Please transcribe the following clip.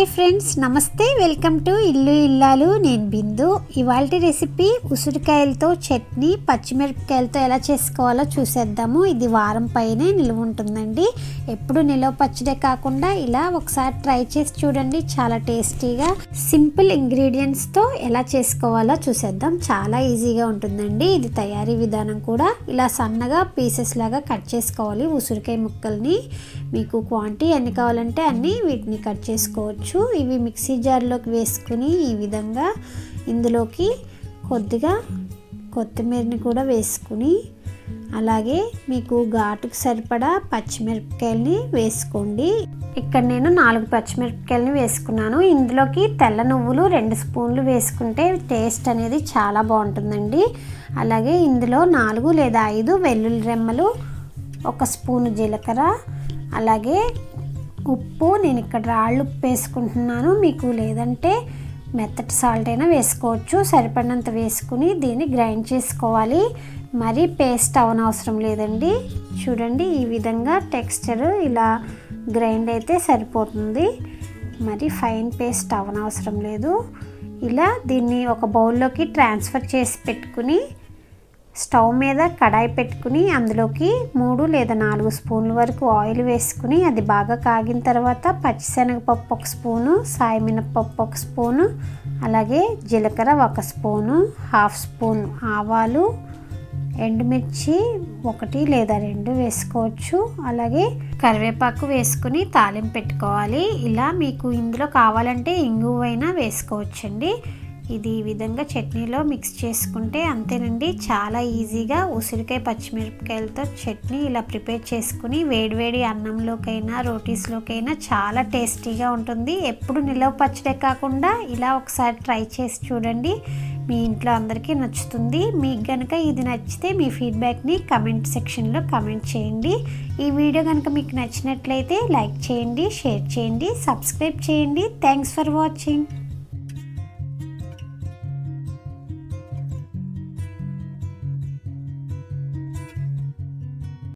Hi friends, నమస్తే. Welcome to ఇల్లు ఇల్లాలు. నేను బిందు. ఇవాల్టి రెసిపీ ఉసిరికాయలతో చట్నీ, పచ్చిమిరపకాయలతో ఎలా చేసుకోవాలో చూసేద్దాము. ఇది వారం పైనే నిల్వ ఉంటుందండి. ఎప్పుడు నిల్వ పచ్చడే కాకుండా ఇలా ఒకసారి ట్రై చేసి చూడండి. చాలా టేస్టీగా సింపుల్ ఇంగ్రీడియంట్స్తో ఎలా చేసుకోవాలో చూసేద్దాం. చాలా ఈజీగా ఉంటుందండి. ఇది తయారీ విధానం కూడా ఇలా సన్నగా పీసెస్ లాగా కట్ చేసుకోవాలి. ఉసిరికాయ ముక్కల్ని మీకు క్వాంటిటీ ఎన్ని కావాలంటే అన్ని వీటిని కట్ చేసుకోవచ్చు. ఇవి మిక్సీ జార్లోకి వేసుకుని ఈ విధంగా ఇందులోకి కొద్దిగా కొత్తిమీరని కూడా వేసుకుని, అలాగే మీకు ఘాటుకు సరిపడా పచ్చిమిరపకాయలని వేసుకోండి. ఇక్కడ నేను 4 పచ్చిమిరపకాయలని వేసుకున్నాను. ఇందులోకి తెల్ల నువ్వులు 2 స్పూన్లు వేసుకుంటే టేస్ట్ అనేది చాలా బాగుంటుందండి. అలాగే ఇందులో 4 లేదా 5 వెల్లుల్లి రెమ్మలు, 1 స్పూను జీలకర్ర, అలాగే ఉప్పు. నేను ఇక్కడ రాళ్ళు ఉప్పు వేసుకుంటున్నాను. మీకు లేదంటే మెత్తటి సాల్ట్ అయినా వేసుకోవచ్చు. సరిపడినంత వేసుకుని దీన్ని గ్రైండ్ చేసుకోవాలి. మరి పేస్ట్ అవనవసరం లేదండి. చూడండి, ఈ విధంగా టెక్స్చర్ ఇలా గ్రైండ్ అయితే సరిపోతుంది. మరి ఫైన్ పేస్ట్ అవనవసరం లేదు. ఇలా దీన్ని ఒక బౌల్లోకి ట్రాన్స్ఫర్ చేసి పెట్టుకుని స్టవ్ మీద కడాయి పెట్టుకుని అందులోకి 3 లేదా 4 స్పూన్ల వరకు ఆయిల్ వేసుకుని అది బాగా కాగిన తర్వాత పచ్చిశనగపప్పు 1 స్పూను, సాయమినపప్పు 1 స్పూను, అలాగే జీలకర్ర 1 స్పూను, 1/2 స్పూన్ ఆవాలు, ఎండుమిర్చి 1 లేదా 2 వేసుకోవచ్చు. అలాగే కరివేపాకు వేసుకుని తాలింపు పెట్టుకోవాలి. ఇలా మీకు ఇందులో కావాలంటే ఇంగువైనా వేసుకోవచ్చండి. ఇది ఈ విధంగా చట్నీలో మిక్స్ చేసుకుంటే అంతేనండి. చాలా ఈజీగా ఉసిరికాయ పచ్చిమిరపకాయలతో చట్నీ ఇలా ప్రిపేర్ చేసుకుని వేడివేడి అన్నంలోకైనా రోటీస్లోకైనా చాలా టేస్టీగా ఉంటుంది. ఎప్పుడు నిలవ పచ్చడే కాకుండా ఇలా ఒకసారి ట్రై చేసి చూడండి. మీ ఇంట్లో అందరికీ నచ్చుతుంది. మీకు కనుక ఇది నచ్చితే మీ ఫీడ్బ్యాక్ని కమెంట్ సెక్షన్లో కమెంట్ చేయండి. ఈ వీడియో కనుక మీకు నచ్చినట్లయితే లైక్ చేయండి, షేర్ చేయండి, సబ్స్క్రైబ్ చేయండి. Thanks for watching.